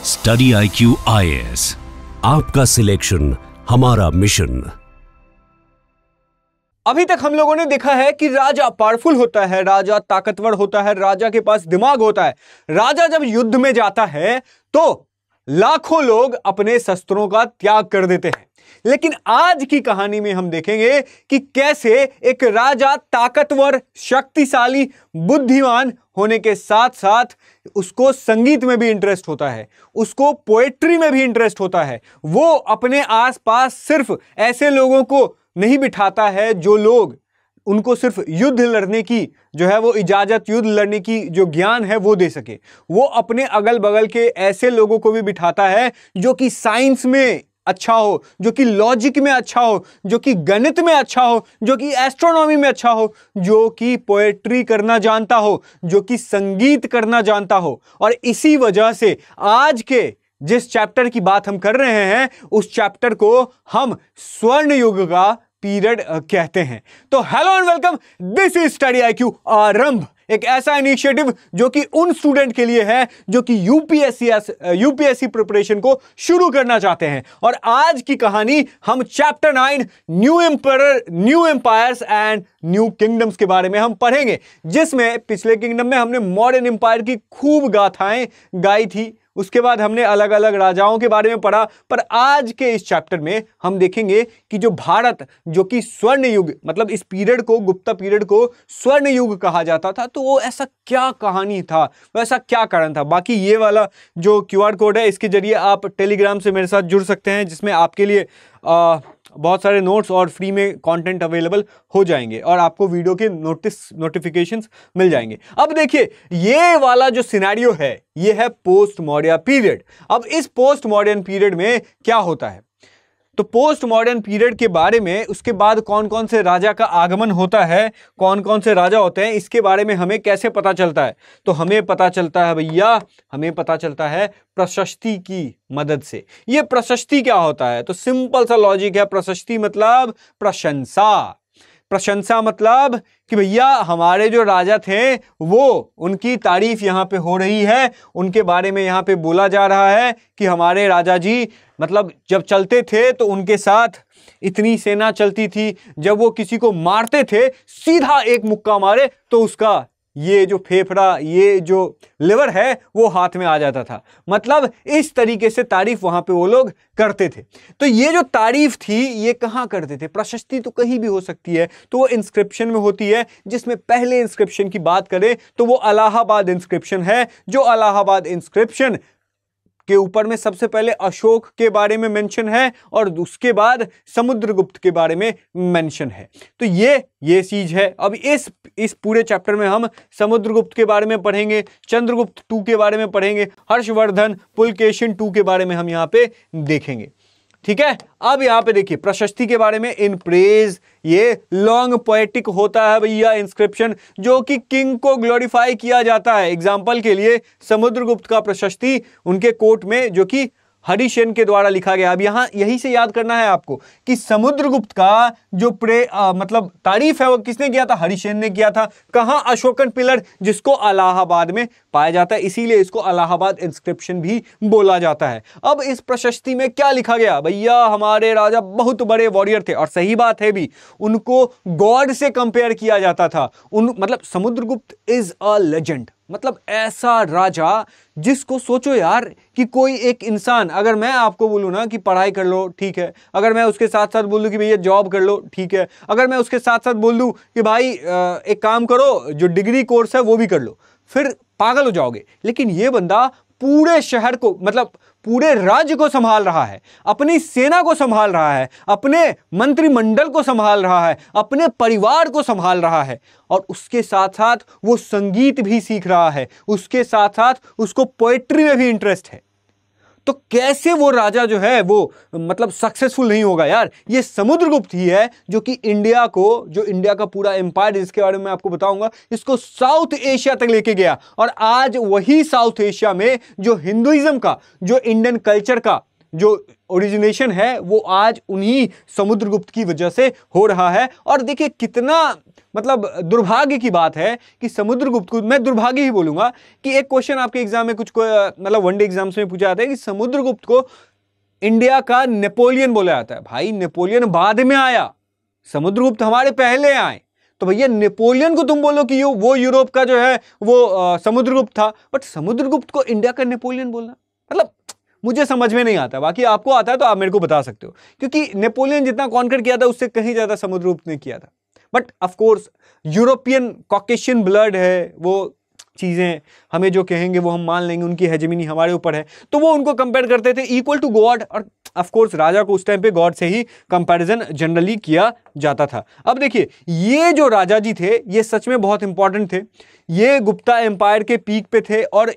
Study IQ IAS, आपका selection हमारा mission. अभी तक हम लोगों ने देखा है कि राजा पावरफुल होता है, राजा ताकतवर होता है, राजा के पास दिमाग होता है। राजा जब युद्ध में जाता है तो लाखों लोग अपने शस्त्रों का त्याग कर देते हैं। लेकिन आज की कहानी में हम देखेंगे कि कैसे एक राजा ताकतवर, शक्तिशाली, बुद्धिमान होने के साथ साथ उसको संगीत में भी इंटरेस्ट होता है, उसको पोएट्री में भी इंटरेस्ट होता है। वो अपने आसपास सिर्फ ऐसे लोगों को नहीं बिठाता है जो लोग उनको सिर्फ युद्ध लड़ने की जो है वो इजाजत, युद्ध लड़ने की जो ज्ञान है वो दे सके। वो अपने अगल बगल के ऐसे लोगों को भी बिठाता है जो कि साइंस में अच्छा हो, जो कि लॉजिक में अच्छा हो, जो कि गणित में अच्छा हो, जो कि एस्ट्रोनॉमी में अच्छा हो, जो कि पोएट्री करना जानता हो, जो कि संगीत करना जानता हो। और इसी वजह से आज के जिस चैप्टर की बात हम कर रहे हैं उस चैप्टर को हम स्वर्ण युग का पीरियड कहते हैं। तो hello and welcome, this is study IQ आरंभ, एक ऐसा इनिशिएटिव जो कि उन स्टूडेंट के लिए है जो कि यूपीएससी प्रिपरेशन को शुरू करना चाहते हैं। और आज की कहानी हम chapter 9 new empire, new empires and new kingdoms के बारे में हम पढ़ेंगे, जिसमें पिछले किंगडम में हमने मॉडर्न एम्पायर की खूब गाथाएं गाई थी। उसके बाद हमने अलग अलग राजाओं के बारे में पढ़ा। पर आज के इस चैप्टर में हम देखेंगे कि जो भारत, जो कि स्वर्ण युग, मतलब इस पीरियड को, गुप्ता पीरियड को स्वर्ण युग कहा जाता था, तो वो ऐसा क्या कहानी था, वो ऐसा क्या कारण था। बाकी ये वाला जो QR कोड है, इसके जरिए आप टेलीग्राम से मेरे साथ जुड़ सकते हैं, जिसमें आपके लिए बहुत सारे नोट्स और फ्री में कंटेंट अवेलेबल हो जाएंगे और आपको वीडियो के नोटिफिकेशंस मिल जाएंगे। अब देखिए, ये वाला जो सिनेरियो है ये है पोस्ट मॉडर्न पीरियड। अब इस पोस्ट मॉडर्न पीरियड में क्या होता है, तो पोस्ट मॉडर्न पीरियड के बारे में, उसके बाद कौन कौन से राजा का आगमन होता है, कौन कौन से राजा होते हैं, इसके बारे में हमें कैसे पता चलता है। तो हमें पता चलता है भैया, हमें पता चलता है प्रशस्ति की मदद से। ये प्रशस्ति क्या होता है, तो सिंपल सा लॉजिक है। प्रशस्ति मतलब प्रशंसा। प्रशंसा मतलब कि भैया हमारे जो राजा थे वो, उनकी तारीफ यहाँ पे हो रही है, उनके बारे में यहाँ पे बोला जा रहा है कि हमारे राजा जी मतलब जब चलते थे तो उनके साथ इतनी सेना चलती थी, जब वो किसी को मारते थे सीधा एक मुक्का मारे तो उसका ये जो फेफड़ा, ये जो लिवर है वो हाथ में आ जाता था। मतलब इस तरीके से तारीफ वहां पे वो लोग करते थे। तो ये जो तारीफ थी ये कहां करते थे, प्रशस्ति तो कहीं भी हो सकती है, तो वो इंस्क्रिप्शन में होती है। जिसमें पहले इंस्क्रिप्शन की बात करें तो वो इलाहाबाद इंस्क्रिप्शन है। जो इलाहाबाद इंस्क्रिप्शन के ऊपर में सबसे पहले अशोक के बारे में मेंशन है और उसके बाद समुद्रगुप्त के बारे में मेंशन है। तो ये चीज है। अब इस पूरे चैप्टर में हम समुद्रगुप्त के बारे में पढ़ेंगे, चंद्रगुप्त 2 के बारे में पढ़ेंगे, हर्षवर्धन, पुलकेशिन 2 के बारे में हम यहाँ पे देखेंगे। ठीक है। अब यहां पे देखिए प्रशस्ति के बारे में, इन प्रेज, ये लॉन्ग पोएटिक होता है भैया इंस्क्रिप्शन, जो कि किंग को ग्लोरीफाई किया जाता है। एग्जांपल के लिए समुद्रगुप्त का प्रशस्ति उनके कोर्ट में जो कि हरिसेन के द्वारा लिखा गया। अब यहां यही से याद करना है आपको कि समुद्रगुप्त का जो मतलब तारीफ है वो किसने किया था, हरिसेन ने किया था। कहां, अशोकन पिलर, जिसको इलाहाबाद में पाया जाता है, इसीलिए इसको इलाहाबाद इंस्क्रिप्शन भी बोला जाता है। अब इस प्रशस्ति में क्या लिखा गया, भैया हमारे राजा बहुत बड़े वॉरियर थे, और सही बात है भी, उनको गॉड से कंपेयर किया जाता था। मतलब समुद्रगुप्त इज अ लेजेंड, मतलब ऐसा राजा जिसको सोचो यार कि कोई एक इंसान, अगर मैं आपको बोलूं ना कि पढ़ाई कर लो, ठीक है, अगर मैं उसके साथ साथ बोल दूं कि भैया जॉब कर लो, ठीक है, अगर मैं उसके साथ साथ बोल दूं कि भाई एक काम करो, जो डिग्री कोर्स है वो भी कर लो, फिर पागल हो जाओगे। लेकिन ये बंदा पूरे शहर को, मतलब पूरे राज्य को संभाल रहा है, अपनी सेना को संभाल रहा है, अपने मंत्रिमंडल को संभाल रहा है, अपने परिवार को संभाल रहा है, और उसके साथ साथ वो संगीत भी सीख रहा है, उसके साथ साथ उसको पोएट्री में भी इंटरेस्ट है। तो कैसे वो राजा जो है वो मतलब सक्सेसफुल नहीं होगा यार। ये समुद्रगुप्त ही है जो कि इंडिया को, जो इंडिया का पूरा एम्पायर, जिसके बारे में मैं आपको बताऊंगा, इसको साउथ एशिया तक लेके गया। और आज वही साउथ एशिया में जो हिंदुइज्म का, जो इंडियन कल्चर का जो ओरिजिनेशन है वो आज उन्हीं समुद्रगुप्त की वजह से हो रहा है। और देखिए कितना मतलब दुर्भाग्य की बात है कि समुद्रगुप्त को, मैं दुर्भाग्य ही बोलूंगा, कि एक क्वेश्चन आपके एग्जाम में कुछ मतलब वनडे एग्जाम्स में पूछा जाता है कि समुद्रगुप्त को इंडिया का नेपोलियन बोला जाता है। भाई नेपोलियन बाद में आया, समुद्रगुप्त हमारे पहले आए, तो भैया नेपोलियन को तुम बोलो कि वो यूरोप का जो है वो समुद्रगुप्त था, बट समुद्रगुप्त को इंडिया का नेपोलियन बोलना, मतलब मुझे समझ में नहीं आता। बाकी आपको आता है तो आप मेरे को बता सकते हो, क्योंकि नेपोलियन जितना कॉन्कर किया था उससे कहीं ज्यादा समुद्रगुप्त ने किया था। But of course European Caucasian blood है, वो चीजें हमें जो कहेंगे वो हम मान लेंगे, उनकी हेजेमनी हमारे ऊपर है, तो वो उनको कंपेयर करते थे इक्वल टू गॉड। और ऑफ कोर्स राजा को उस टाइम पे गॉड से ही कंपैरिजन जनरली किया जाता था। अब देखिए ये जो राजा जी थे ये सच में बहुत इंपॉर्टेंट थे, ये गुप्ता एम्पायर के पीक पे थे। और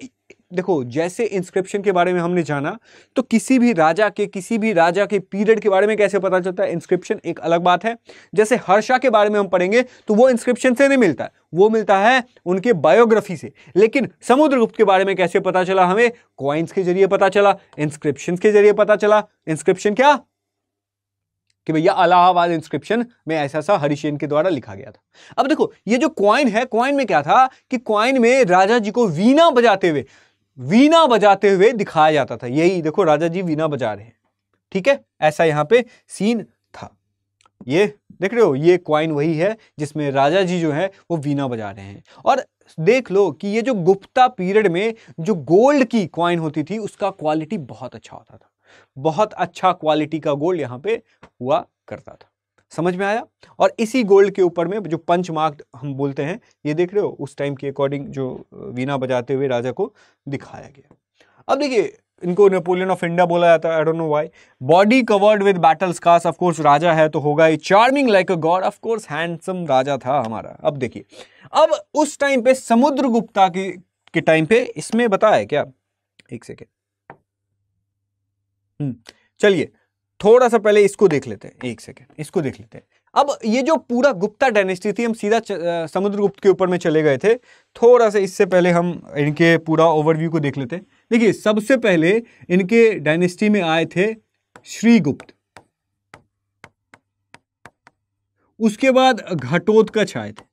देखो जैसे इंस्क्रिप्शन के बारे में हमने जाना, तो किसी भी राजा के पीरियड के बारे में कैसे पता चलता है, इंस्क्रिप्शन एक अलग बात है। जैसे हर्षा के बारे में हम पढ़ेंगे तो वो इंस्क्रिप्शन से नहीं मिलता है, वो मिलता है उनके बायोग्राफी से। लेकिन समुद्रगुप्त के बारे में कैसे पता चला हमें, कॉइन्स के जरिए पता चला, इंस्क्रिप्शन के जरिए पता चला। इंस्क्रिप्शन क्या कि भैया इलाहाबाद इंस्क्रिप्शन में ऐसा सा हरिसेन के द्वारा लिखा गया था। अब देखो ये जो कॉइन है, कॉइन में क्या था कि कॉइन में राजा जी को वीणा बजाते हुए दिखाया जाता था। यही देखो राजा जी वीणा बजा रहे हैं, ठीक है, ऐसा यहां पे सीन था। ये देख रहे हो, ये कॉइन वही है जिसमें राजा जी जो है वो वीणा बजा रहे हैं। और देख लो कि ये जो गुप्ता पीरियड में जो गोल्ड की कॉइन होती थी उसका क्वालिटी बहुत अच्छा होता था, बहुत अच्छा क्वालिटी का गोल्ड यहां पे हुआ करता था। समझ में आया। और इसी गोल्ड के ऊपर में जो पंच मार्क हम बोलते हैं, ये देख रहे हो उस टाइम के अकॉर्डिंग जो वीणा बजाते हुए राजा को दिखाया गया। अब देखिए इनको नेपोलियन ऑफ इंडिया बोला जाता है, I don't know why. Body covered with battle scars, of course राजा है तो होगा ही charming like a god, of course handsome राजा था हमारा। अब देखिए अब उस टाइम पे समुद्रगुप्ता के टाइम पे इसमें बताया क्या, एक सेकेंड, चलिए थोड़ा सा पहले इसको देख लेते हैं, एक सेकेंड इसको देख लेते हैं। अब ये जो पूरा गुप्ता डायनेस्टी थी, हम सीधा समुद्रगुप्त के ऊपर में चले गए थे, थोड़ा सा इससे पहले हम इनके पूरा ओवरव्यू को देख लेते हैं। देखिए सबसे पहले इनके डायनेस्टी में आए थे श्रीगुप्त, उसके बाद घटोत्कच आए थे,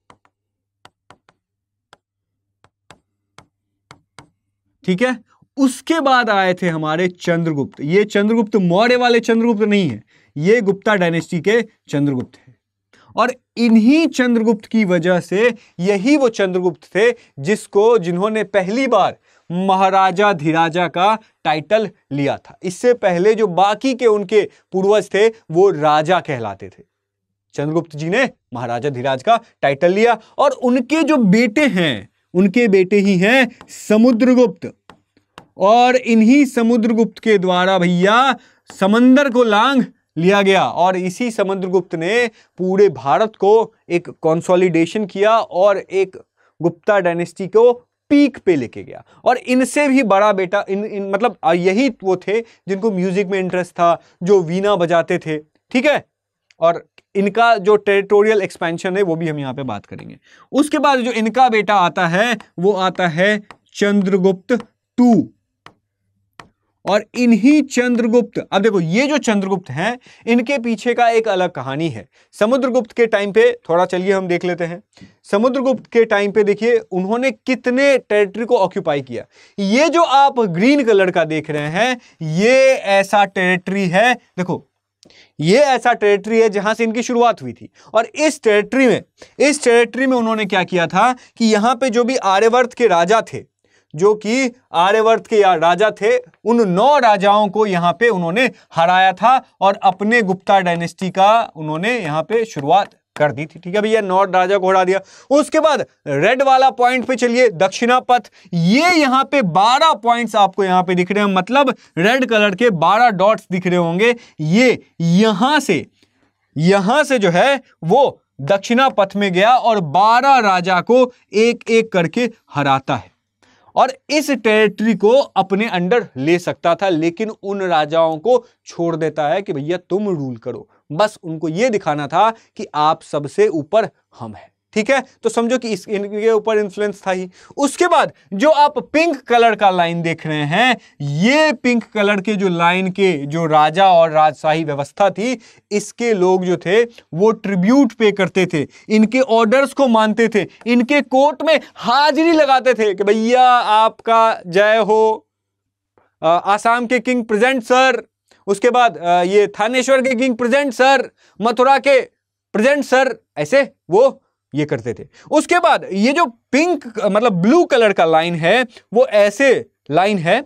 ठीक है, उसके बाद आए थे हमारे चंद्रगुप्त। ये चंद्रगुप्त मौर्य वाले चंद्रगुप्त नहीं है, ये गुप्ता डायनेस्टी के चंद्रगुप्त है। और इन्हीं चंद्रगुप्त की वजह से यही वो चंद्रगुप्त थे जिन्होंने पहली बार महाराजा धीराजा का टाइटल लिया था। इससे पहले जो बाकी के उनके पूर्वज थे वो राजा कहलाते थे। चंद्रगुप्त जी ने महाराजा धीराज का टाइटल लिया और उनके जो बेटे हैं, उनके बेटे ही हैं समुद्रगुप्त। और इन्हीं समुद्रगुप्त के द्वारा भैया समंदर को लांघ लिया गया और इसी समुद्रगुप्त ने पूरे भारत को एक कंसोलिडेशन किया और एक गुप्ता डायनेस्टी को पीक पे लेके गया। और इनसे भी बड़ा बेटा मतलब यही वो थे जिनको म्यूजिक में इंटरेस्ट था, जो वीणा बजाते थे, ठीक है। और इनका जो टेरिटोरियल एक्सपेंशन है वो भी हम यहाँ पे बात करेंगे। उसके बाद जो इनका बेटा आता है वो आता है चंद्रगुप्त II। और इन्हीं चंद्रगुप्त, अब देखो ये जो चंद्रगुप्त हैं इनके पीछे का एक अलग कहानी है। समुद्रगुप्त के टाइम पे थोड़ा चलिए हम देख लेते हैं। समुद्रगुप्त के टाइम पे देखिए उन्होंने कितने टेरिटरी को ऑक्यूपाई किया। ये जो आप ग्रीन कलर का देख रहे हैं ये ऐसा टेरिटरी है, देखो ये ऐसा टेरिटरी है जहां से इनकी शुरुआत हुई थी। और इस टेरिटरी में उन्होंने क्या किया था कि यहां पे जो भी आर्यवर्त के राजा थे, जो कि आर्यवर्त के राजा थे, उन 9 राजाओं को यहां पे उन्होंने हराया था और अपने गुप्ता डायनेस्टी का उन्होंने यहां पे शुरुआत कर दी थी, ठीक है भैया। 9 राजा को हरा दिया। उसके बाद रेड वाला पॉइंट पे चलिए, दक्षिणापथ। ये यहां पे 12 पॉइंट्स आपको यहां पे दिख रहे हैं, मतलब रेड कलर के 12 डॉट्स दिख रहे होंगे। ये यहां से जो है वो दक्षिणापथ में गया और 12 राजा को एक एक करके हराता है और इस टेरिटरी को अपने अंडर ले सकता था, लेकिन उन राजाओं को छोड़ देता है कि भैया तुम रूल करो। बस उनको यह दिखाना था कि आप सबसे ऊपर हम हैं। ठीक है, तो समझो कि इनके ऊपर इन्फ्लुएंस था ही। उसके बाद जो आप पिंक कलर का लाइन देख रहे हैं, ये पिंक कलर के जो लाइन के जो राजा और राजशाही व्यवस्था थी, इसके लोग जो थे वो ट्रिब्यूट पे करते थे, इनके ऑर्डर्स को मानते थे, इनके कोर्ट में हाजिरी लगाते थे कि भैया आपका जय हो, आसाम के किंग प्रेजेंट सर, उसके बाद ये थानेश्वर के किंग प्रेजेंट सर, मथुरा के प्रेजेंट सर, ऐसे वो ये करते थे। उसके बाद ये जो पिंक मतलब ब्लू कलर का लाइन है, वो ऐसे लाइन है,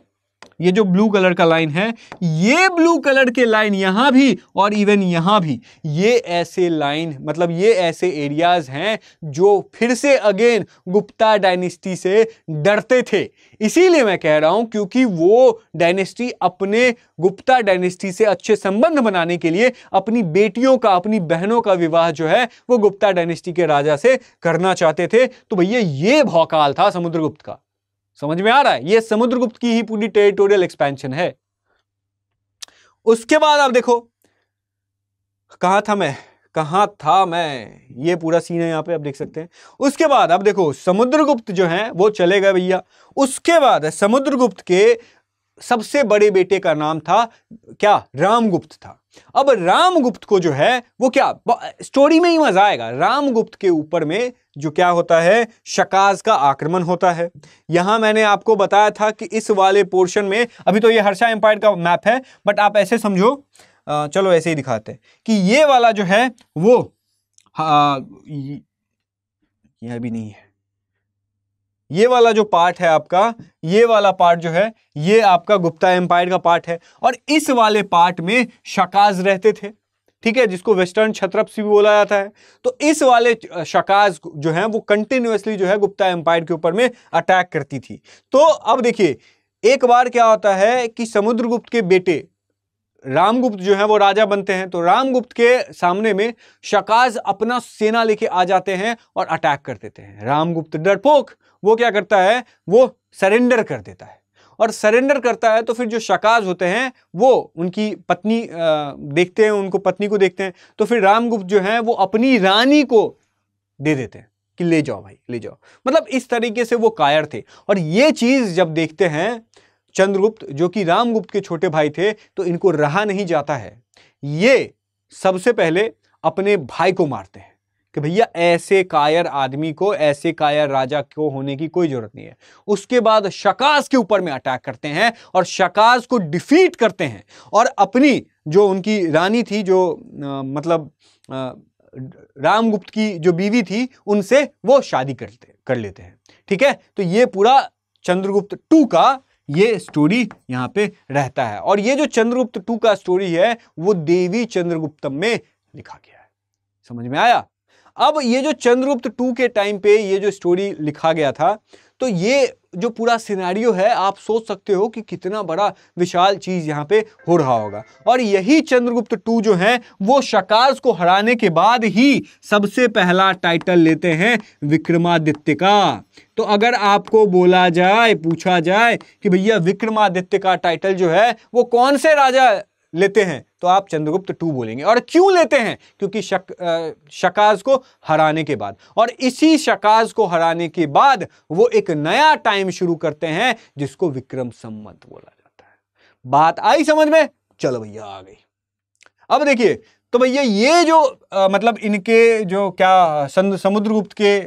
ये जो ब्लू कलर का लाइन है, ये ब्लू कलर के लाइन यहां भी और इवन यहां भी, ये ऐसे लाइन मतलब ये ऐसे एरियाज हैं जो फिर से अगेन गुप्ता डायनेस्टी से डरते थे। इसीलिए मैं कह रहा हूं क्योंकि वो डायनेस्टी अपने गुप्ता डायनेस्टी से अच्छे संबंध बनाने के लिए अपनी बेटियों का, अपनी बहनों का विवाह जो है वो गुप्ता डायनेस्टी के राजा से करना चाहते थे। तो भैया ये भौकाल था समुद्रगुप्त का, समझ में आ रहा है? ये समुद्रगुप्त की ही पूरी टेरिटोरियल एक्सपेंशन है। उसके बाद आप देखो, कहां था मैं, ये पूरा सीन है यहां पे आप देख सकते हैं। उसके बाद आप देखो समुद्रगुप्त जो है वो चले गए भैया। उसके बाद समुद्रगुप्त के सबसे बड़े बेटे का नाम था क्या, रामगुप्त था। अब रामगुप्त को जो है वो क्या, स्टोरी में ही मजा आएगा। रामगुप्त के ऊपर में जो क्या होता है, शकाज का आक्रमण होता है। यहां मैंने आपको बताया था कि इस वाले पोर्शन में, अभी तो ये हर्षा एम्पायर का मैप है, बट आप ऐसे समझो, चलो ऐसे ही दिखाते हैं कि ये वाला जो है वो यह भी नहीं है, ये वाला जो पार्ट है आपका, ये वाला पार्ट जो है ये आपका गुप्ता एम्पायर का पार्ट है, और इस वाले पार्ट में शकाज रहते थे, ठीक है, जिसको वेस्टर्न क्षत्रप भी बोला जाता है। तो इस वाले शकाज जो है वो कंटिन्यूअसली जो है गुप्ता एम्पायर के ऊपर में अटैक करती थी। तो अब देखिए एक बार क्या होता है कि समुद्रगुप्त के बेटे रामगुप्त जो है वो राजा बनते हैं। तो रामगुप्त के सामने में शकाज अपना सेना लेके आ जाते हैं और अटैक कर देते हैं। रामगुप्त डरपोक वो क्या करता है, वो सरेंडर कर देता है, और सरेंडर करता है तो फिर जो शकाज होते हैं वो उनकी पत्नी देखते हैं, उनको पत्नी को देखते हैं, तो फिर रामगुप्त जो है वो अपनी रानी को दे देते हैं कि ले जाओ भाई ले जाओ। मतलब इस तरीके से वो कायर थे। और ये चीज जब देखते हैं चंद्रगुप्त जो कि रामगुप्त के छोटे भाई थे, तो इनको रहा नहीं जाता है। ये सबसे पहले अपने भाई को मारते हैं कि भैया ऐसे कायर आदमी को, ऐसे कायर राजा को होने की कोई जरूरत नहीं है। उसके बाद शकाज के ऊपर में अटैक करते हैं और शकाज को डिफीट करते हैं, और अपनी जो उनकी रानी थी, जो मतलब रामगुप्त की जो बीवी थी, उनसे वो शादी कर लेते हैं। ठीक है, तो ये पूरा चंद्रगुप्त 2 का ये स्टोरी यहां पे रहता है। और ये जो चंद्रगुप्त 2 का स्टोरी है वो देवी चंद्रगुप्तम में लिखा गया है। समझ में आया? अब ये जो चंद्रगुप्त 2 के टाइम पे ये जो स्टोरी लिखा गया था, तो ये जो पूरा सिनेरियो है आप सोच सकते हो कि कितना बड़ा विशाल चीज यहां पे हो रहा होगा। और यही चंद्रगुप्त 2 जो है वो शकाज को हराने के बाद ही सबसे पहला टाइटल लेते हैं विक्रमादित्य का। तो अगर आपको बोला जाए, पूछा जाए कि भैया विक्रमादित्य का टाइटल जो है वो कौन से राजा लेते हैं, तो आप चंद्रगुप्त 2 बोलेंगे। और क्यों लेते हैं? क्योंकि शकाज को हराने के बाद, और इसी शकाज को हराने के बाद वो एक नया टाइम शुरू करते हैं जिसको विक्रम संवत बोला जाता है। बात आई समझ में? चलो भैया आ गई। अब देखिए, तो भैया ये जो मतलब इनके जो क्या समुद्रगुप्त के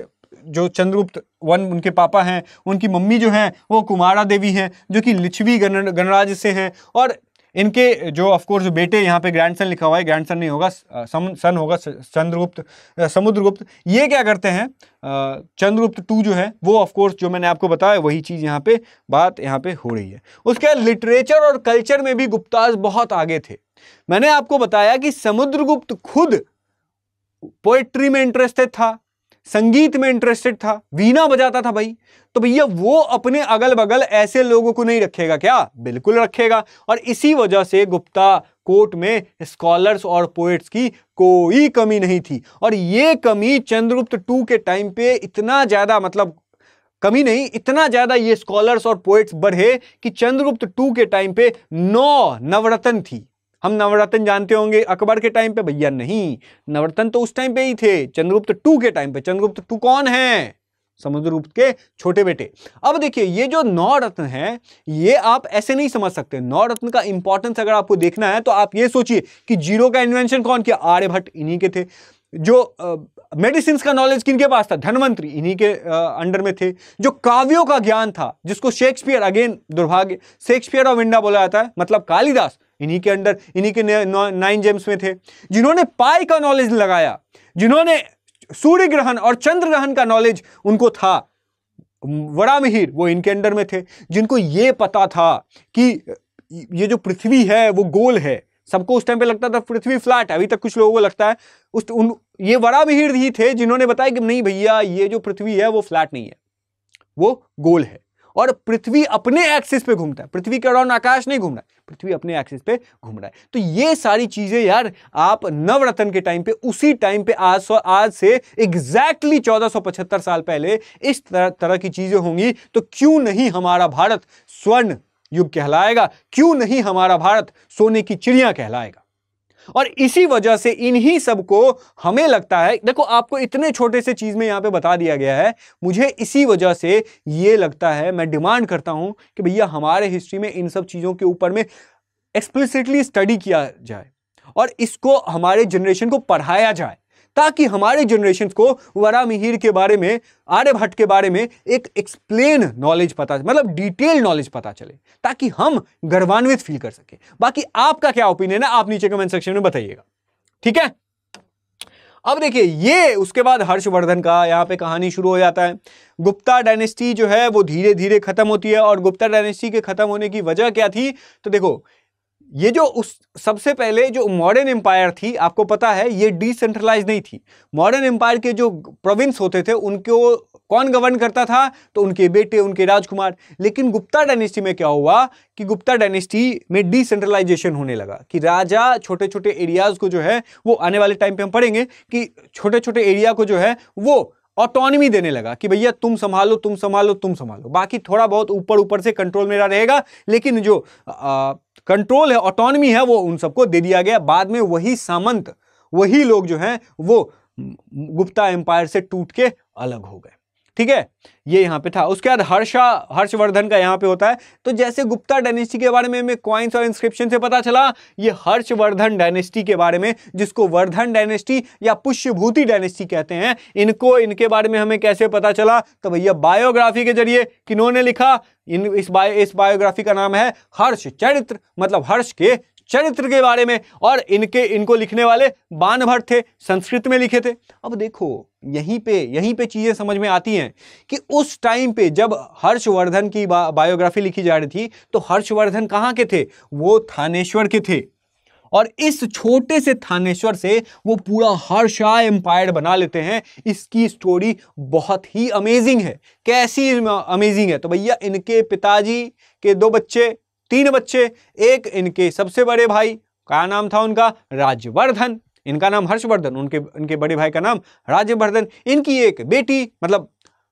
जो चंद्रगुप्त 1 उनके पापा हैं, उनकी मम्मी जो हैं वो कुमारा देवी हैं जो कि लिच्छवी गणराज्य से हैं। और इनके जो ऑफ कोर्स बेटे, यहाँ पे ग्रैंडसन लिखा हुआ है, ग्रैंडसन नहीं होगा, सन होगा, समुद्रगुप्त। ये क्या करते हैं, चंद्रगुप्त 2 जो है वो ऑफ कोर्स जो मैंने आपको बताया वही चीज यहाँ पे बात यहाँ पे हो रही है। उसके लिटरेचर और कल्चर में भी गुप्ताज बहुत आगे थे। मैंने आपको बताया कि समुद्रगुप्त खुद पोएट्री में इंटरेस्टेड था, संगीत में इंटरेस्टेड था, वीणा बजाता था भाई। तो भैया वो अपने अगल बगल ऐसे लोगों को नहीं रखेगा क्या? बिल्कुल रखेगा। और इसी वजह से गुप्ता कोर्ट में स्कॉलर्स और पोएट्स की कोई कमी नहीं थी। और ये कमी चंद्रगुप्त 2 के टाइम पे इतना ज्यादा, मतलब कमी नहीं, इतना ज्यादा ये स्कॉलर्स और पोएट्स बढ़े कि चंद्रगुप्त 2 के टाइम पे 9 नवरत्न थी। हम नवरत्न जानते होंगे अकबर के टाइम पे, भैया नहीं, नवरत्न तो उस टाइम पे ही थे, चंद्रगुप्त टू के टाइम पे। चंद्रगुप्त टू कौन है? समुद्रगुप्त के छोटे बेटे। अब देखिए ये जो 9 रत्न है, ये आप ऐसे नहीं समझ सकते। 9 रत्न का इंपॉर्टेंस अगर आपको देखना है तो आप ये सोचिए कि जीरो का इन्वेंशन कौन किया? आर्यभट्ट, इन्हीं के थे। जो मेडिसिन का नॉलेज किनके पास था? धन्वंतरी, इन्हीं के अंडर में थे। जो काव्यों का ज्ञान था, जिसको शेक्सपियर, अगेन दुर्भाग्य, शेक्सपियर ऑफ इंडिया बोला जाता है, मतलब कालिदास, इन्हीं के अंडर, इन्हीं के 9 जेम्स में थे। जिन्होंने पाई का नॉलेज लगाया, जिन्होंने सूर्य ग्रहण और चंद्र ग्रहण का नॉलेज उनको था, वरामिहिर, वो इनके अंडर में थे। जिनको ये पता था कि ये जो पृथ्वी है वो गोल है, सबको उस टाइम पे लगता था पृथ्वी फ्लैट है, अभी तक कुछ लोगों को लगता है। ये वरामिहिर ही थे जिन्होंने बताया कि नहीं भैया, ये जो पृथ्वी है वो फ्लैट नहीं है, वो गोल है, और पृथ्वी अपने एक्सिस पे घूमता है, पृथ्वी के अराउंड आकाश नहीं घूम रहा है, पृथ्वी अपने एक्सिस पे घूम रहा है। तो ये सारी चीजें यार आप नवरत्न के टाइम पे, उसी टाइम पे, आज से एग्जैक्टली 1475 साल पहले इस तरह की चीजें होंगी, तो क्यों नहीं हमारा भारत स्वर्ण युग कहलाएगा, क्यों नहीं हमारा भारत सोने की चिड़िया कहलाएगा। और इसी वजह से इन्हीं सबको हमें लगता है, देखो आपको इतने छोटे से चीज में यहां पे बता दिया गया है, मुझे इसी वजह से ये लगता है, मैं डिमांड करता हूं कि भैया हमारे हिस्ट्री में इन सब चीजों के ऊपर में एक्सप्लिसिटली स्टडी किया जाए और इसको हमारे जनरेशन को पढ़ाया जाए, ताकि हमारे जनरेशन को वरामिहिर के बारे में, आर्यभट्ट के बारे में एक एक्सप्लेन नॉलेज पता, मतलब डिटेल नॉलेज पता चले, ताकि हम गर्वान्वित फील कर सके। बाकी आपका क्या ओपिनियन है, आप नीचे कमेंट सेक्शन में बताइएगा, ठीक है। अब देखिए ये उसके बाद हर्षवर्धन का यहां पे कहानी शुरू हो जाता है। गुप्ता डायनेस्टी जो है वो धीरे धीरे खत्म होती है, और गुप्ता डायनेस्टी के खत्म होने की वजह क्या थी? तो देखो ये जो उस सबसे पहले जो मॉडर्न एम्पायर थी, आपको पता है ये डिसेंट्रलाइज नहीं थी। मॉडर्न एम्पायर के जो प्रोविंस होते थे उनको कौन गवर्न करता था? तो उनके बेटे, उनके राजकुमार। लेकिन गुप्ता डायनेस्टी में क्या हुआ कि गुप्ता डायनेस्टी में डिसेंट्रलाइजेशन होने लगा, कि राजा छोटे छोटे एरियाज को जो है वो, आने वाले टाइम पे हम पढ़ेंगे कि छोटे छोटे एरिया को जो है वो ऑटोनॉमी देने लगा, कि भैया तुम संभालो, तुम संभालो, तुम संभालो, बाकी थोड़ा बहुत ऊपर ऊपर से कंट्रोल मेरा रहेगा, लेकिन जो कंट्रोल है, ऑटोनॉमी है, वो उन सबको दे दिया गया। बाद में वही सामंत, वही लोग जो हैं वो गुप्ता एम्पायर से टूट के अलग हो गए, ठीक है। ये यहां पे था। उसके बाद हर्षवर्धन का यहां पे होता है। तो जैसे गुप्ता डायनेस्टी के बारे में हमें कॉइन्स और इंस्क्रिप्शन से पता चला, ये हर्षवर्धन डायनेस्टी के बारे में, जिसको वर्धन डायनेस्टी या पुष्यभूति डायनेस्टी कहते हैं, इनके बारे में हमें कैसे पता चला? तो भैया बायोग्राफी के जरिए। किन्होंने लिखा? इस बायोग्राफी का नाम है हर्ष चरित्र, मतलब हर्ष के चरित्र के बारे में, और इनको लिखने वाले बाणभट्ट थे, संस्कृत में लिखे थे। अब देखो यहीं पे चीजें समझ में आती हैं कि उस टाइम पे जब हर्षवर्धन की बायोग्राफी लिखी जा रही थी, तो हर्षवर्धन कहाँ के थे? वो थानेश्वर के थे, और इस छोटे से थानेश्वर से वो पूरा हर्षा एम्पायर बना लेते हैं। इसकी स्टोरी बहुत ही अमेजिंग है। कैसी अमेजिंग है? तो भैया इनके पिताजी के 2 बच्चे, 3 बच्चे, एक इनके सबसे बड़े भाई, क्या नाम था उनका? राज्यवर्धन। इनका नाम हर्षवर्धन, उनके बड़े भाई का नाम राज्यवर्धन। इनकी एक बेटी, मतलब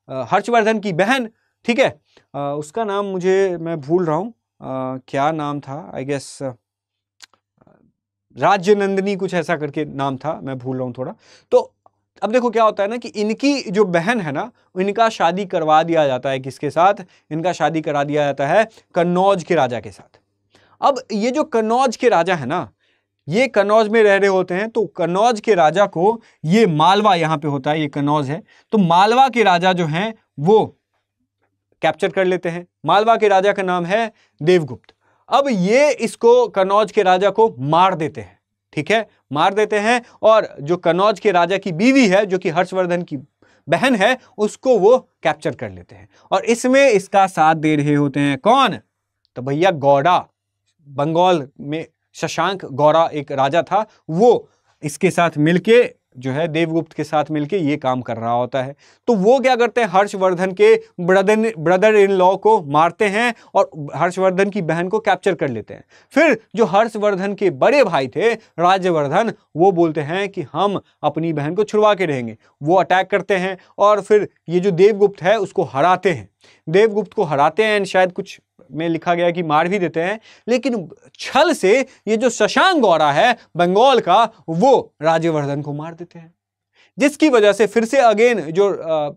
हर्षवर्धन की बहन, ठीक है, उसका नाम मैं भूल रहा हूं, क्या नाम था, आई गेस राज्यनंदिनी, कुछ ऐसा करके नाम था, मैं भूल रहा हूं थोड़ा। तो अब देखो क्या होता है ना कि इनकी जो बहन है ना, इनका शादी करवा दिया जाता है। किसके साथ? इनका शादी करा दिया जाता है कन्नौज के राजा के साथ। अब ये जो कन्नौज के राजा है ना, ये कन्नौज में रह रहे होते हैं। तो कन्नौज के राजा को, ये मालवा यहां पे होता है, ये कन्नौज है, तो मालवा के राजा जो हैं वो कैप्चर कर लेते हैं। मालवा के राजा का नाम है देवगुप्त। अब ये इसको, कन्नौज के राजा को मार देते हैं, ठीक है, मार देते हैं, और जो कन्नौज के राजा की बीवी है, जो कि हर्षवर्धन की बहन है, उसको वो कैप्चर कर लेते हैं। और इसमें इसका साथ दे रहे होते हैं कौन? तो भैया गौड़ा, बंगाल में शशांक गौड़ा एक राजा था, वो इसके साथ मिलके जो है देवगुप्त के साथ मिलके ये काम कर रहा होता है। तो वो क्या करते हैं? हर्षवर्धन के ब्रदर इन लॉ को मारते हैं और हर्षवर्धन की बहन को कैप्चर कर लेते हैं। फिर जो हर्षवर्धन के बड़े भाई थे राज्यवर्धन, वो बोलते हैं कि हम अपनी बहन को छुड़वा के रहेंगे। वो अटैक करते हैं और फिर ये जो देवगुप्त है उसको हराते हैं। देवगुप्त को हराते हैं, शायद कुछ में लिखा गया कि मार भी देते हैं, लेकिन छल से ये जो शशांक गौड़ा है बंगाल का, वो राज्यवर्धन को मार देते हैं, जिसकी वजह से फिर से अगेन जो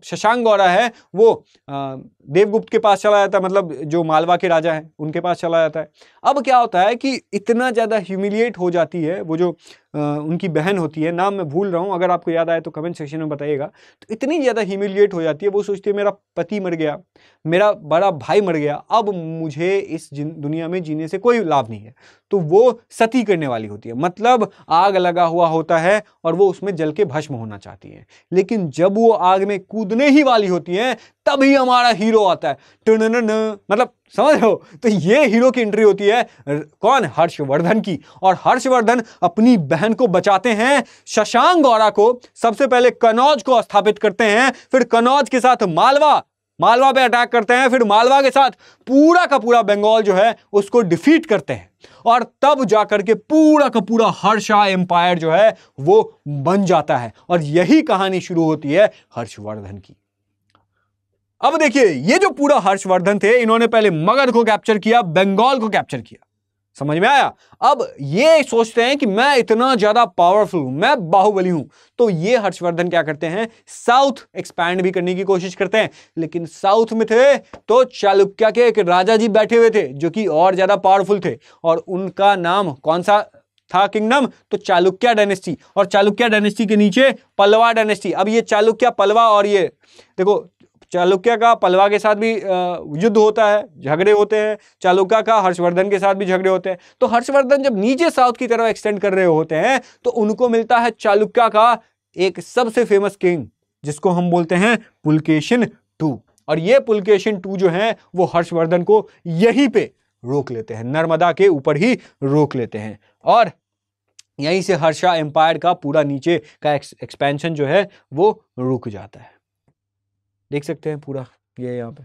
शशांक गौड़ा है वो देवगुप्त के पास चला जाता है, मतलब जो मालवा के राजा हैं उनके पास चला जाता है। अब क्या होता है कि इतना ज़्यादा ह्यूमिलिएट हो जाती है वो जो उनकी बहन होती है, नाम मैं भूल रहा हूँ, अगर आपको याद आए तो कमेंट सेक्शन में बताइएगा। तो इतनी ज़्यादा ह्यूमिलिएट हो जाती है, वो सोचती है मेरा पति मर गया, मेरा बड़ा भाई मर गया, अब मुझे इस दुनिया में जीने से कोई लाभ नहीं है, तो वो सती करने वाली होती है, मतलब आग लगा हुआ होता है और वो उसमें जल के भस्म होना चाहती है। लेकिन जब वो आग में कूदने ही वाली होती है तभी हमारा हीरो आता है, मतलब समझ लो। तो ये हीरो की एंट्री होती है कौन, हर्षवर्धन की, और हर्षवर्धन अपनी बहन को बचाते हैं शशांक गौड़ा को। सबसे पहले कनौज को स्थापित करते हैं, फिर कनौज के साथ मालवा पे अटैक करते हैं, फिर मालवा के साथ पूरा का पूरा बंगाल जो है उसको डिफीट करते हैं, और तब जाकर के पूरा का पूरा हर्षा एम्पायर जो है वो बन जाता है। और यही कहानी शुरू होती है हर्षवर्धन की। अब देखिए, ये जो पूरा हर्षवर्धन थे, इन्होंने पहले मगध को कैप्चर किया, बंगाल को कैप्चर किया, समझ में आया। अब ये सोचते हैं कि मैं इतना ज्यादा पावरफुल हूं, मैं बाहुबली हूं, तो ये हर्षवर्धन क्या करते हैं, साउथ एक्सपैंड भी करने की कोशिश करते हैं। लेकिन साउथ में थे तो चालुक्य के एक राजा जी बैठे हुए थे जो कि और ज्यादा पावरफुल थे, और उनका नाम कौन सा था किंगडम, तो चालुक्य डायनेस्टी, और चालुक्य डायनेस्टी के नीचे पल्लवा डायनेस्टी। अब ये चालुक्य, पल्लवा, और ये देखो चालुक्य का पल्लवा के साथ भी युद्ध होता है, झगड़े होते हैं, चालुक्य का हर्षवर्धन के साथ भी झगड़े होते हैं। तो हर्षवर्धन जब नीचे साउथ की तरफ एक्सटेंड कर रहे होते हैं तो उनको मिलता है चालुक्य का एक सबसे फेमस किंग, जिसको हम बोलते हैं पुलकेशिन II। और ये पुलकेशिन II जो है वो हर्षवर्धन को यहीं पे रोक लेते हैं, नर्मदा के ऊपर ही रोक लेते हैं, और यहीं से हर्षा एम्पायर का पूरा नीचे का एक्सपेंशन जो है वो रुक जाता है। देख सकते हैं पूरा ये यहाँ पे।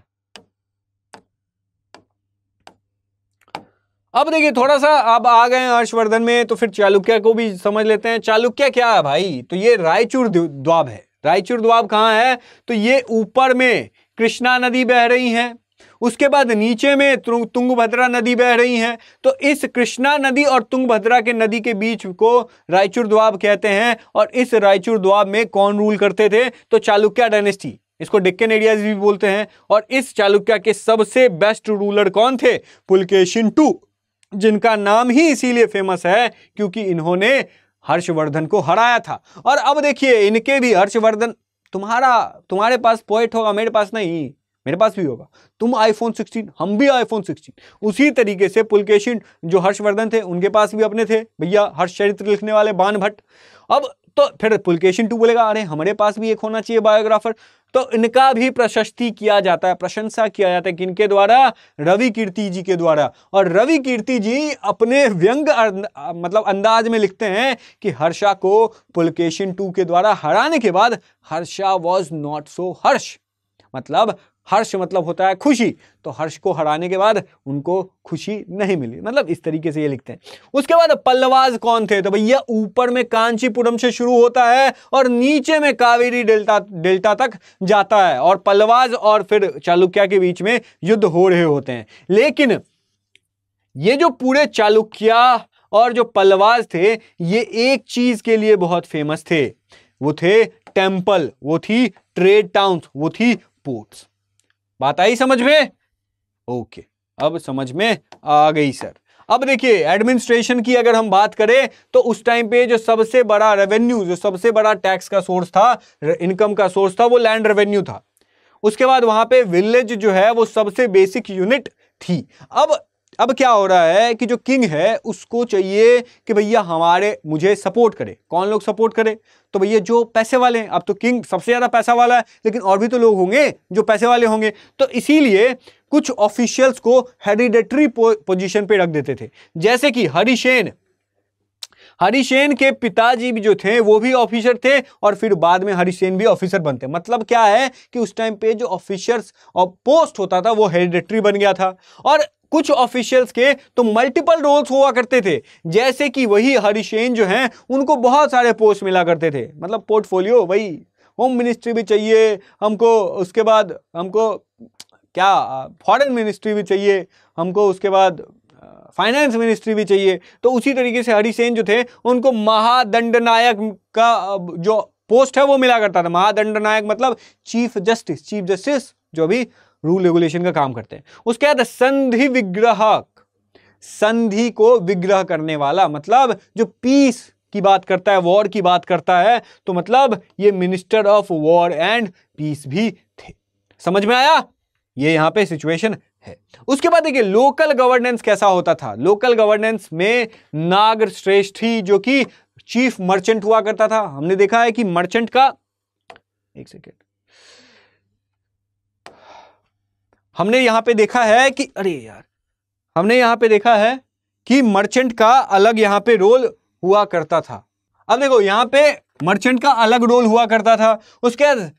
अब देखिए थोड़ा सा अब आ गए हर्षवर्धन में, तो फिर चालुक्य को भी समझ लेते हैं। चालुक्य क्या है भाई, तो ये रायचूर द्वाब है। रायचूर द्वाब कहाँ है, तो ये ऊपर में कृष्णा नदी बह रही है, उसके बाद नीचे में तुंगभद्रा नदी बह रही है। तो इस कृष्णा नदी और तुंगभद्रा के नदी के बीच को रायचूर द्वाब कहते हैं। और इस रायचूर द्वाब में कौन रूल करते थे, तो चालुक्य डायनेस्टी, इसको डेक्कन एरियाज भी बोलते हैं। और इस चालुक्य के सबसे बेस्ट रूलर कौन थे, पुलकेशिन II, जिनका नाम ही इसीलिए फेमस है क्योंकि इन्होंने हर्षवर्धन को हराया था। और अब देखिए इनके भी हर्षवर्धन, तुम्हारे पास पोएट होगा, मेरे पास नहीं, मेरे पास भी होगा। तुम iPhone 16, हम भी iPhone 16। उसी तरीके से पुलकेशिन जो हर्षवर्धन थे उनके पास भी अपने थे भैया हर्ष चरित्र लिखने वाले बाण भट्ट। अब तो फिर पुलकेशिन II बोलेगा अरे हमारे पास भी एक होना चाहिए बायोग्राफर, तो इनका भी प्रशस्ति किया जाता है, प्रशंसा किया जाता है किनके द्वारा, रवि कीर्ति जी के द्वारा। और रवि कीर्ति जी अपने व्यंग मतलब अंदाज में लिखते हैं कि हर्षा को पुलकेशिन II के द्वारा हराने के बाद हर्षा वॉज नॉट सो हर्ष, मतलब हर्ष मतलब होता है खुशी, तो हर्ष को हराने के बाद उनको खुशी नहीं मिली, मतलब इस तरीके से ये लिखते हैं। उसके बाद पल्लवाज कौन थे, तो भैया ऊपर में कांचीपुरम से शुरू होता है और नीचे में कावेरी डेल्टा तक जाता है, और पल्लवाज और फिर चालुक्य के बीच में युद्ध हो रहे होते हैं। लेकिन ये जो पूरे चालुक्य और जो पल्लवाज थे ये एक चीज के लिए बहुत फेमस थे, वो थे टेम्पल, वो थी ट्रेड टाउन्स, वो थी पोर्ट्स। बात आई समझ में? ओके, अब समझ में आ गई सर। अब देखिए एडमिनिस्ट्रेशन की अगर हम बात करें तो उस टाइम पे जो सबसे बड़ा रेवेन्यू, जो सबसे बड़ा टैक्स का सोर्स था, इनकम का सोर्स था, वो लैंड रेवेन्यू था। उसके बाद वहां पे विलेज जो है वो सबसे बेसिक यूनिट थी। अब क्या हो रहा है कि जो किंग है उसको चाहिए कि भैया मुझे सपोर्ट करे। कौन लोग सपोर्ट करे, तो भैया जो पैसे वाले हैं। अब तो किंग सबसे ज्यादा पैसा वाला है, लेकिन और भी तो लोग होंगे जो पैसे वाले होंगे, तो इसीलिए कुछ ऑफिशियल्स को हेरिडेटरी पोजीशन पे रख देते थे, जैसे कि हरिसेन के पिताजी भी जो थे वो भी ऑफिसर थे, और फिर बाद में हरिसेन भी ऑफिसर बनते। मतलब क्या है कि उस टाइम पे जो ऑफिसर्स और पोस्ट होता था वो हेरिडेटरी बन गया था। और कुछ ऑफिशियल्स के तो मल्टीपल रोल्स हुआ करते थे, जैसे कि वही हरिसेन जो हैं उनको बहुत सारे पोस्ट मिला करते थे, मतलब पोर्टफोलियो, वही होम मिनिस्ट्री भी चाहिए हमको, उसके बाद हमको क्या फॉरेन मिनिस्ट्री भी चाहिए हमको, उसके बाद फाइनेंस मिनिस्ट्री भी चाहिए। तो उसी तरीके से हरिसेन जो थे उनको महादंडनायक का जो पोस्ट है वो मिला करता था। महादंडनायक मतलब चीफ जस्टिस जो भी रूल रेगुलेशन का काम करते हैं। उसके बाद संधि विग्रहक, संधि को विग्रह करने वाला मतलब जो पीस की बात करता है, वॉर की बात करता है, तो मतलब ये minister of war and peace भी थे। समझ में आया? ये यहां पे सिचुएशन है। उसके बाद देखिए लोकल गवर्नेंस कैसा होता था। लोकल गवर्नेंस में नागर श्रेष्ठी जो कि चीफ मर्चेंट हुआ करता था। हमने देखा है कि मर्चेंट का, एक सेकेंड, हमने यहां पे देखा है कि हमने यहां पे देखा है कि मर्चेंट का अलग यहां पे रोल हुआ करता था। अब देखो यहां पे मर्चेंट का अलग रोल हुआ करता था। उसके बाद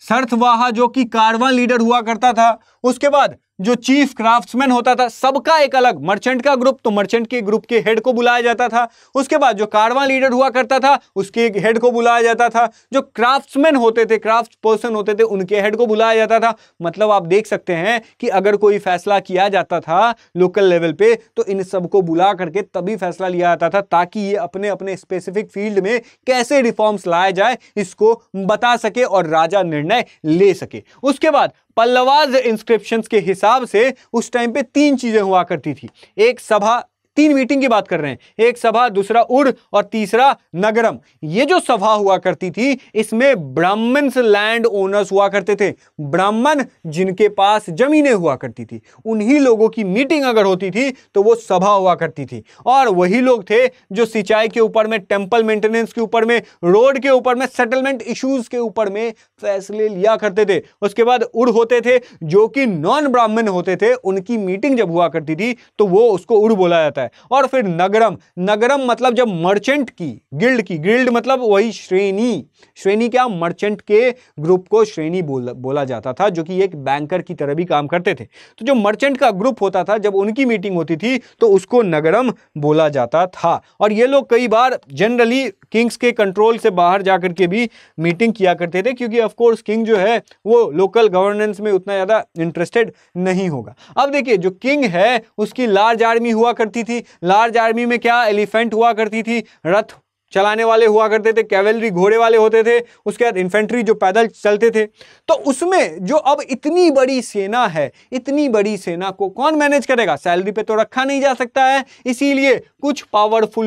शर्तवाहा जो कि कारवां लीडर हुआ करता था। उसके बाद जो चीफ क्राफ्ट्समैन होता था, सबका एक अलग, मर्चेंट का ग्रुप तो मर्चेंट के ग्रुप के हेड को बुलाया जाता था। उसके बाद जो कारवां लीडर हुआ करता था उसके हेड को बुलाया जाता था। जो क्राफ्ट्समैन होते थे, क्राफ्ट पर्सन होते थे, उनके हेड को बुलाया जाता था। मतलब आप देख सकते हैं कि अगर कोई फैसला किया जाता था लोकल लेवल पे तो इन सबको बुला करके तभी फैसला लिया जाता था, ताकि ये अपने अपने स्पेसिफिक फील्ड में कैसे रिफॉर्म्स लाए जाए इसको बता सके और राजा निर्णय ले सके। उसके बाद पल्लवाज इंस्क्रिप्शंस के हिसाब से उस टाइम पे 3 चीजें हुआ करती थी। एक सभा, 3 मीटिंग की बात कर रहे हैं, एक सभा, दूसरा उड़ और तीसरा नगरम। ये जो सभा हुआ करती थी इसमें ब्राह्मण्स लैंड ओनर्स हुआ करते थे। ब्राह्मण जिनके पास जमीनें हुआ करती थी उन्हीं लोगों की मीटिंग अगर होती थी तो वो सभा हुआ करती थी। और वही लोग थे जो सिंचाई के ऊपर में, टेंपल मेंटेनेंस के ऊपर में, रोड के ऊपर में, सेटलमेंट इश्यूज के ऊपर में फैसले लिया करते थे। उसके बाद उड़ होते थे जो कि नॉन ब्राह्मण होते थे, उनकी मीटिंग जब हुआ करती थी तो वो उसको उड़ बोला जाता है। और फिर नगरम, नगरम मतलब जब मर्चेंट की गिल्ड मतलब वही श्रेणी क्या, मर्चेंट के ग्रुप को श्रेणी बोला जाता था, जो कि एक बैंकर की तरह भी काम करते थे। तो जो मर्चेंट का ग्रुप होता था जब उनकी मीटिंग होती थी तो उसको नगरम बोला जाता था। और ये लोग कई बार जनरली किंग्स के कंट्रोल से बाहर जाकर के भी मीटिंग किया करते थे, क्योंकि ऑफ कोर्स किंग जो है वो लोकल गवर्नेंस में उतना ज्यादा इंटरेस्टेड नहीं होगा। अब देखिए जो किंग है उसकी लार्ज आर्मी हुआ करती थी। लार्ज आर्मी में क्या, एलिफेंट हुआ करती थी, रथ चलाने वाले हुआ करते थे, कैवेलरी घोड़े वाले होते थे, उसके बाद इन्फेंट्री जो पैदल चलते थे। तो उसमें जो अब इतनी बड़ी सेना है, इतनी बड़ी सेना को कौन मैनेज करेगा? सैलरी पे तो रखा नहीं जा सकता है, इसीलिए कुछ पावरफुल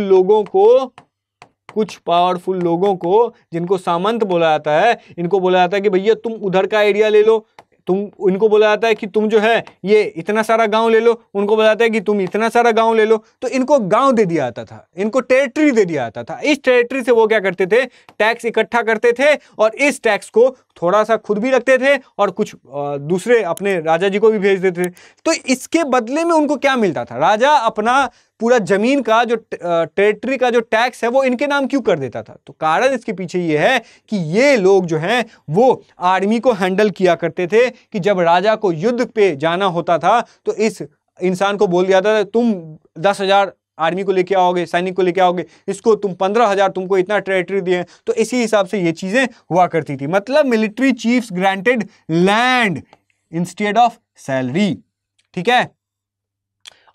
लोगों को जिनको सामंत बोला जाता है, इनको बोला जाता है कि भैया तुम उधर का एरिया ले लो, इनको बोला जाता है कि तुम जो है ये इतना सारा गांव ले लो, उनको बोला जाता है कि तुम इतना सारा गांव ले लो। तो इनको गांव दे दिया जाता था, इनको टेरिटरी दे दिया जाता था। इस टेरिटरी से वो क्या करते थे, टैक्स इकट्ठा करते थे और इस टैक्स को थोड़ा सा खुद भी रखते थे और कुछ दूसरे अपने राजा जी को भी भेज देते थे। तो इसके बदले में उनको क्या मिलता था, राजा अपना पूरा जमीन का जो टेरिटरी का जो टैक्स है वो इनके नाम क्यों कर देता था? तो कारण इसके पीछे ये है कि ये लोग जो हैं वो आर्मी को हैंडल किया करते थे कि जब राजा को युद्ध पे जाना होता था तो इस इंसान को बोल दिया था तुम 10,000 आर्मी को लेके आओगे, सैनिक को लेके आओगे, इसको तुम 15,000, तुमको इतना टेरिटरी दिए। तो इसी हिसाब से ये चीजें हुआ करती थी। मतलब military chiefs granted land instead of salary, ठीक है।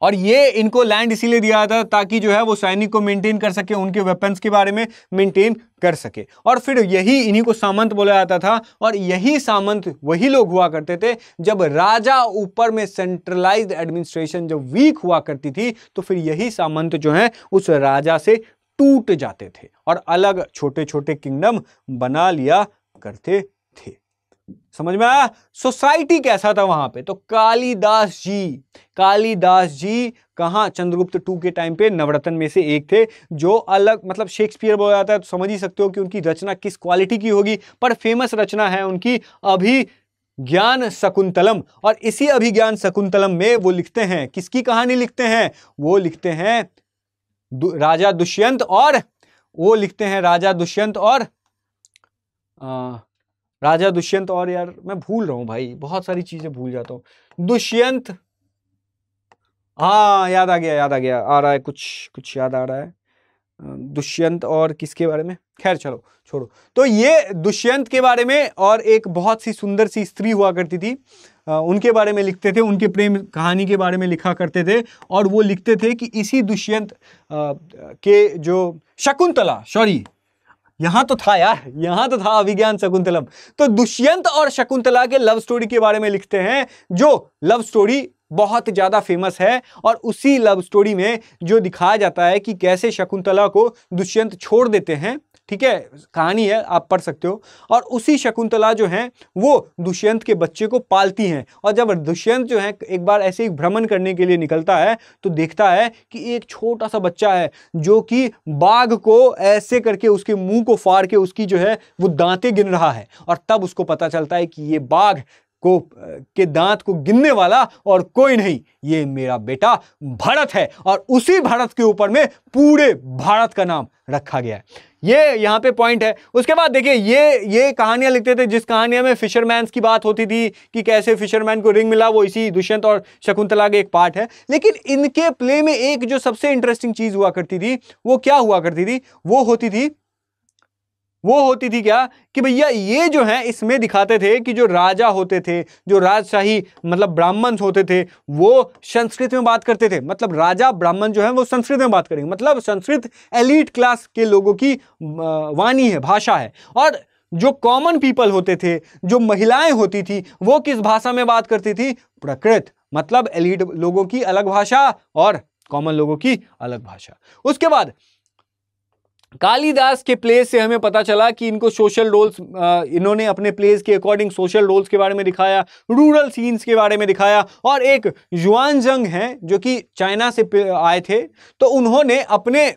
और ये इनको लैंड इसीलिए दिया था ताकि जो है वो सैनिक को मेंटेन कर सके, उनके वेपन्स के बारे में मेंटेन कर सके। और फिर इन्हीं को सामंत बोला जाता था। और यही सामंत वही लोग हुआ करते थे जब राजा ऊपर में सेंट्रलाइज्ड एडमिनिस्ट्रेशन जब वीक हुआ करती थी तो फिर यही सामंत जो है उस राजा से टूट जाते थे और अलग छोटे छोटे किंगडम बना लिया करते थे। समझ में आया? सोसाइटी कैसा था वहां पे? तो कालिदास जी कहां, चंद्रगुप्त टू के टाइम पे नवरत्न में से एक थे, जो अलग, मतलब शेक्सपियर बोला जाता है तो समझ ही सकते हो कि उनकी रचना किस क्वालिटी की होगी। पर फेमस रचना है उनकी अभिज्ञान शकुंतलम। और इसी अभिज्ञान शकुंतलम में वो लिखते हैं, किसकी कहानी लिखते हैं? वो लिखते हैं राजा दुष्यंत और यार मैं भूल रहा हूं भाई, बहुत सारी चीजें भूल जाता हूं। दुष्यंत, हाँ याद आ गया, आ रहा है, कुछ याद आ रहा है। दुष्यंत और किसके बारे में, खैर चलो छोड़ो। तो ये दुष्यंत के बारे में और एक बहुत सी सुंदर सी स्त्री हुआ करती थी, उनके बारे में लिखते थे, उनके प्रेम कहानी के बारे में लिखा करते थे। और वो लिखते थे कि इसी दुष्यंत के जो शकुंतला, सॉरी यहां तो था यार, यहां तो था अभिज्ञान शकुंतलम। तो दुष्यंत और शकुंतला के लव स्टोरी के बारे में लिखते हैं, जो लव स्टोरी बहुत ज्यादा फेमस है। और उसी लव स्टोरी में जो दिखाया जाता है कि कैसे शकुंतला को दुष्यंत छोड़ देते हैं, ठीक है, कहानी है, आप पढ़ सकते हो। और उसी शकुंतला जो है वो दुष्यंत के बच्चे को पालती हैं। और जब दुष्यंत जो है एक बार ऐसे ही भ्रमण करने के लिए निकलता है तो देखता है कि एक छोटा सा बच्चा है जो कि बाघ को ऐसे करके उसके मुंह को फाड़ के उसकी जो है वो दांतें गिन रहा है। और तब उसको पता चलता है कि ये बाघ के दांत को गिनने वाला और कोई नहीं, ये मेरा बेटा भरत है। और उसी भरत के ऊपर में पूरे भारत का नाम रखा गया है। ये यहां पे पॉइंट है। उसके बाद देखिए ये कहानियां लिखते थे, जिस कहानियां में फिशरमैन की बात होती थी कि कैसे फिशरमैन को रिंग मिला, वो इसी दुष्यंत और शकुंतला के एक पार्ट है। लेकिन इनके प्ले में एक जो सबसे इंटरेस्टिंग चीज हुआ करती थी वो क्या हुआ करती थी, वो होती थी क्या कि भैया ये जो है इसमें दिखाते थे कि जो राजा होते थे, जो राजशाही मतलब ब्राह्मण होते थे, वो संस्कृत में बात करते थे। मतलब राजा ब्राह्मण जो है वो संस्कृत में बात करेंगे, मतलब संस्कृत एलीट क्लास के लोगों की वाणी है, भाषा है। और जो कॉमन पीपल होते थे, जो महिलाएं होती थी, वो किस भाषा में बात करती थी, प्रकृत, मतलब एलीट लोगों की अलग भाषा और कॉमन लोगों की अलग भाषा। उसके बाद कालिदास के प्लेस से हमें पता चला कि इनको सोशल रोल्स, इन्होंने अपने प्लेस के अकॉर्डिंग सोशल रोल्स के बारे में दिखाया, रूरल सीन्स के बारे में दिखाया। और एक जुआनजंग हैं जो कि चाइना से आए थे, तो उन्होंने अपने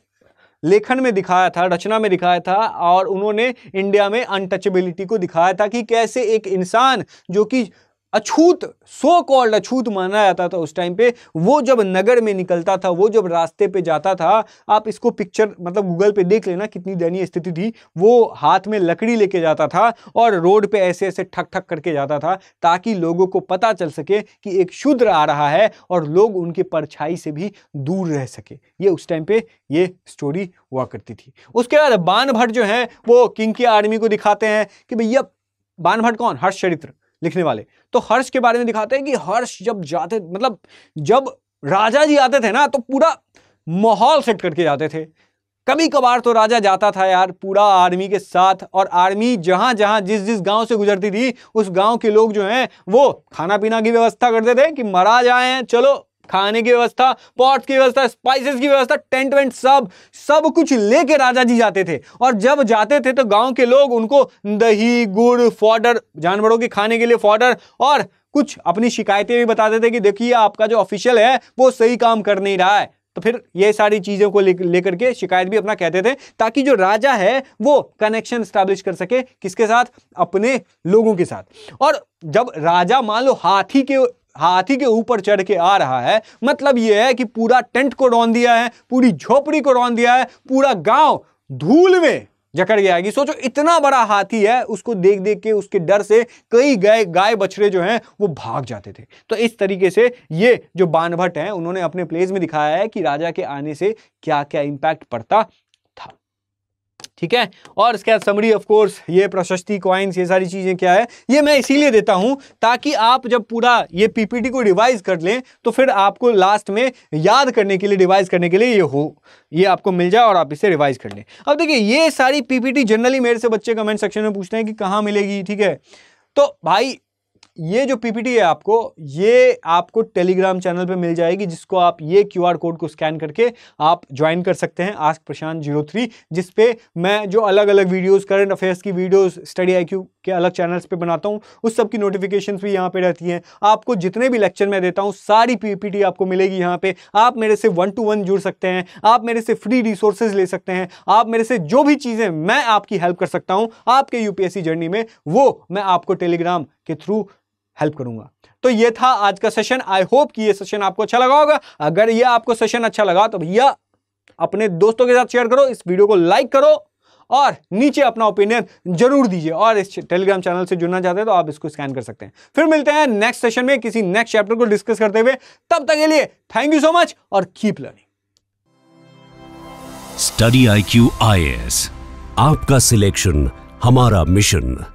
लेखन में दिखाया था, रचना में दिखाया था, और उन्होंने इंडिया में अनटचेबिलिटी को दिखाया था कि कैसे एक इंसान जो कि अछूत, सो कॉल्ड अछूत माना जाता था उस टाइम पे, वो जब नगर में निकलता था, वो जब रास्ते पे जाता था, आप इसको पिक्चर मतलब गूगल पे देख लेना कितनी दयनीय स्थिति थी। वो हाथ में लकड़ी लेके जाता था और रोड पे ऐसे ऐसे ठक ठक करके जाता था ताकि लोगों को पता चल सके कि एक शूद्र आ रहा है और लोग उनके परछाई से भी दूर रह सके। ये उस टाइम पे ये स्टोरी हुआ करती थी। उसके बाद बाणभट्ट जो है वो किंग की आर्मी को दिखाते हैं कि भैया, बाणभट्ट कौन, हर्षचरित्र लिखने वाले। तो हर्ष के बारे में दिखाते हैं कि हर्ष जब जाते, मतलब जब राजा जी आते थे ना तो पूरा माहौल सेट करके जाते थे। कभी कभार तो राजा जाता था यार पूरा आर्मी के साथ, और आर्मी जहां जहां जिस जिस गांव से गुजरती थी उस गांव के लोग जो हैं वो खाना पीना की व्यवस्था करते थे कि महाराज आए हैं, चलो खाने की व्यवस्था, पॉट की व्यवस्था, स्पाइसेस की व्यवस्था, टेंट वेंट सब कुछ लेके राजा जी जाते थे। और जब जाते थे तो गांव के लोग उनको दही, गुड़, फॉडर, जानवरों के खाने के लिए फॉडर, और कुछ अपनी शिकायतें भी बताते थे कि देखिए आपका जो ऑफिशियल है वो सही काम कर नहीं रहा है। तो फिर ये सारी चीजों को लेकर के शिकायत भी अपना कहते थे, ताकि जो राजा है वो कनेक्शन स्टैब्लिश कर सके, किसके साथ, अपने लोगों के साथ। और जब राजा मान लो हाथी के ऊपर चढ़ के आ रहा है, मतलब यह है कि पूरा टेंट को रौंद दिया है, पूरी झोपड़ी को रौंद दिया है, पूरा गांव धूल में जकड़ गया है। सोचो इतना बड़ा हाथी है, उसको देख देख के उसके डर से कई गाय बछड़े जो हैं वो भाग जाते थे। तो इस तरीके से ये जो बाणभट्ट हैं उन्होंने अपने प्लेस में दिखाया है कि राजा के आने से क्या क्या इंपैक्ट पड़ता था, ठीक है। और इसके बाद समरी, ऑफ कोर्स ये प्रशस्ति, कॉइन्स, ये सारी चीजें क्या है, ये मैं इसीलिए देता हूं ताकि आप जब पूरा ये पीपीटी को रिवाइज कर लें तो फिर आपको लास्ट में याद करने के लिए, रिवाइज करने के लिए ये आपको मिल जाए और आप इसे रिवाइज कर लें। अब देखिए ये सारी पीपीटी जनरली मेरे से बच्चे कमेंट सेक्शन में पूछते हैं कि कहां मिलेगी, ठीक है। तो भाई ये जो पीपीटी है ये आपको टेलीग्राम चैनल पे मिल जाएगी, जिसको आप ये क्यूआर कोड को स्कैन करके आप ज्वाइन कर सकते हैं, आस्क प्रशांत 03, जिसपे मैं जो अलग अलग वीडियोस, करंट अफेयर्स की वीडियोस, स्टडी आईक्यू के अलग चैनल्स पे बनाता हूं, उस सब की नोटिफिकेशंस भी यहाँ पे रहती हैं। आपको जितने भी लेक्चर मैं देता हूं सारी पीपीटी आपको मिलेगी यहाँ पे। आप मेरे से 1-to-1 जुड़ सकते हैं, आप मेरे से फ्री रिसोर्सेज ले सकते हैं, आप मेरे से जो भी चीजें मैं आपकी हेल्प कर सकता हूं आपके यूपीएससी जर्नी में, वो मैं आपको टेलीग्राम के थ्रू हेल्प करूंगा। तो ये था आज का सेशन। आई होप कि ये सेशन आपको अच्छा लगा होगा। अगर ये आपको सेशन अच्छा लगा तो भैया अपने दोस्तों के साथ शेयर करो, इस वीडियो को लाइक करो और नीचे अपना ओपिनियन जरूर दीजिए। और इस टेलीग्राम चैनल से जुड़ना चाहते हैं तो आप इसको स्कैन कर सकते हैं। फिर मिलते हैं नेक्स्ट सेशन में किसी नेक्स्ट चैप्टर को डिस्कस करते हुए। तब तक के लिए थैंक यू सो मच और keep learning. Study IQ IAS, आपका सिलेक्शन हमारा मिशन।